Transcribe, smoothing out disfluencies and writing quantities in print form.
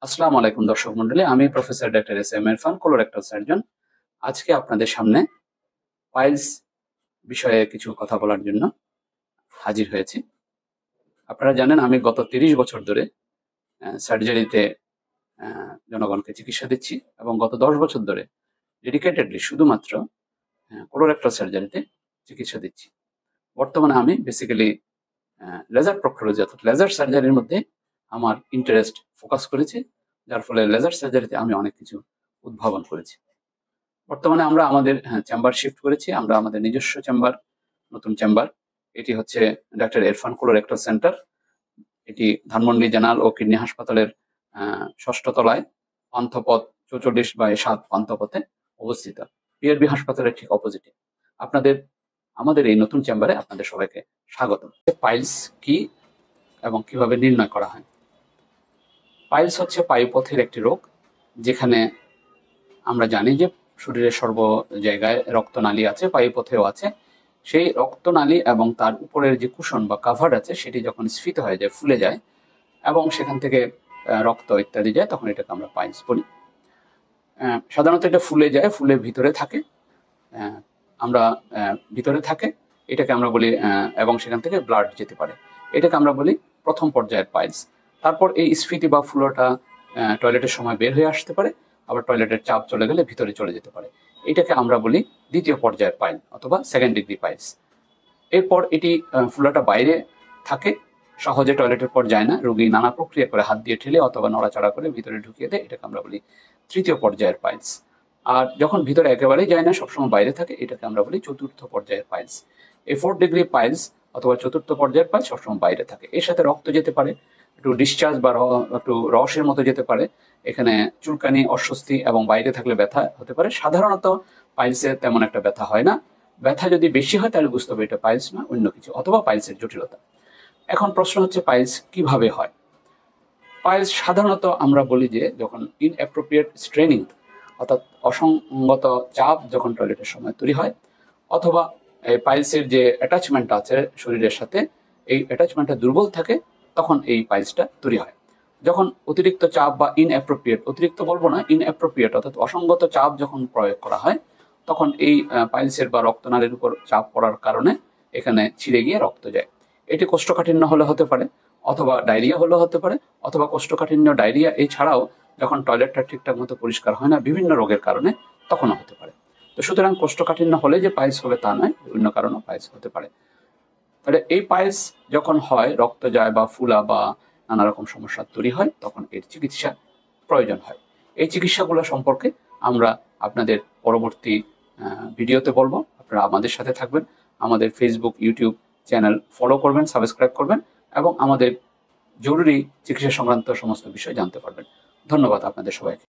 আসসালামু আলাইকুম দর্শক মন্ডলী, আমি professor doctor S M Irfan, colorectal surgeon. আজকে আপনাদের সামনে পাইলস বিষয়ে কিছু কথা বলার জন্য হাজির হয়েছি। আপনারা জানেন আমি গত 30 বছর ধরে সার্জারিতে জনগণকে চিকিৎসা দিচ্ছি এবং গত 10 বছর ধরে ডেডিকেটেডলি শুধুমাত্র কোলোরেক্টাল সার্জারিতে চিকিৎসা দিচ্ছি। বর্তমানে আমি বেসিক্যালি লেজার প্রক্টোলজি অর্থাৎ লেজার সার্জারির মধ্যে আমার ইন্টারেস্ট ফোকাস করেছি, যার ফলে লেজার সার্জারিতে আমি অনেক কিছু উদ্ভাবন করেছি। বর্তমানে আমরা আমাদের চেম্বার শিফট করেছি, আমরা আমাদের নিজস্ব চেম্বার, নতুন চেম্বার। এটি হচ্ছে ডক্টর ইরফান কোলোরেক্টাল সেন্টার। এটি ধানমন্ডি জেনারেল ও কিডনি হাসপাতালের 6ষ্ঠ তলায় পান্থপথ 44/7 পান্থপথে অবস্থিত, পিআরবি হাসপাতালের ঠিক অপোজিটে। আমাদের এই নতুন চেম্বারে আপনাদের সবাইকে স্বাগত। পাইলস কি এবং কিভাবে নির্ণয় করা হয়? পাইলস হচ্ছে পায়ুপথের একটি রোগ, যেখানে আমরা জানি যে শরীরের সর্ব জায়গায় রক্তনালী আছে, পায়ুপথেও আছে। সেই রক্তনালী এবং তার উপরের যে কুশন বা কাভার আছে সেটি যখন স্ফীত হয়ে যায়, ফুলে যায় এবং সেখান থেকে রক্ত ইত্যাদি যায়, তখন এটাকে আমরা পাইলস বলি। সাধারণত এটা ফুলে যায়, ফুলে ভিতরে থাকে, আমরা ভিতরে থাকে, এটাকে আমরা বলি, এবং সেখান থেকে ব্লাড যেতে পারে, এটাকে আমরা বলি প্রথম পর্যায়ের পাইলস। তারপর এই স্ফীতি বা ফুলোটা টয়লেটের সময় বের হয়ে আসতে পারে, আবার টয়লেটের চাপ চলে গেলে ভিতরে চলে যেতে পারে, এটাকে আমরা বলি দ্বিতীয় পর্যায়ের পাইল অথবা সেকেন্ড ডিগ্রি পাইলস। এরপর এটি ফুলাটা বাইরে থাকে, সহজে টয়লেটের পর যায় না, রোগী নানা প্রক্রিয়া করে হাত দিয়ে ঠেলে অথবা নড়াচড়া করে ভিতরে ঢুকিয়ে দেয়, এটাকে আমরা বলি তৃতীয় পর্যায়ের পাইলস। আর যখন ভিতরে একেবারেই যায় না, সবসময় বাইরে থাকে, এটাকে আমরা বলি চতুর্থ পর্যায়ের পাইলস। এই 4th ডিগ্রি পাইলস অথবা চতুর্থ পর্যায়ের পাইলস সবসময় বাইরে থাকে। এর সাথে রক্ত যেতে পারে, একটু ডিসচার্জ বা একটু রসের মতো যেতে পারে, এখানে চুলকানি, অস্বস্তি এবং বাইরে থাকলে ব্যথা হতে পারে। সাধারণত পাইলসে তেমন একটা ব্যথা হয় না, ব্যথা যদি বেশি হয় তাহলে বুঝতে হবে এটা পাইলস না অন্য কিছু, অথবা পাইলসের জটিলতা। এখন প্রশ্ন হচ্ছে পাইলস কিভাবে হয়? পাইলস সাধারণত আমরা বলি যে যখন ইনঅ্যাপ্রোপ্রিয়েট স্ট্রেনিং অর্থাৎ অসঙ্গত চাপ যখন টয়লেটের সময় তৈরি হয়, অথবা পাইলসের যে অ্যাটাচমেন্ট আছে শরীরের সাথে, এই অ্যাটাচমেন্টটা দুর্বল থাকে, তখন এই পাইলসটা তৈরি হয়। যখন অতিরিক্ত চাপ বা ইনঅ্যাপ্রোপ্রিয়েট, অতিরিক্ত বলবো না, ইনঅ্যাপ্রোপ্রিয়েট অর্থাৎ অসঙ্গত চাপ যখন প্রয়োগ করা হয়, তখন এই পাইলসের বা রক্তনালীর উপর চাপ পড়ার কারণে এখানে ছিঁড়ে গিয়ে রক্ত যায়। এটি কোষ্ঠকাঠিন্য হলে হতে পারে, অথবা ডায়রিয়া হলেও হতে পারে, অথবা কোষ্ঠকাঠিন্য, ডায়রিয়া এছাড়াও যখন টয়লেটটা ঠিকঠাক মতো পরিষ্কার হয় না বিভিন্ন রোগের কারণে, তখনও হতে পারে। তো সুতরাং কোষ্ঠকাঠিন্য হলে যে পাইলস হবে তা নয়, অন্য কারণেও পাইলস হতে পারে। তাহলে এই পাইলস যখন হয়, রক্ত যায় বা ফুলা বা নানা রকম সমস্যা তৈরি হয়, তখন এর চিকিৎসা প্রয়োজন হয়। এই চিকিৎসাগুলো সম্পর্কে আমরা আপনাদের পরবর্তী ভিডিওতে বলবো। আপনারা আমাদের সাথে থাকবেন, আমাদের ফেসবুক, ইউটিউব চ্যানেল ফলো করবেন, সাবস্ক্রাইব করবেন এবং আমাদের জরুরি চিকিৎসা সংক্রান্ত সমস্ত বিষয় জানতে পারবেন। ধন্যবাদ আপনাদের সবাইকে।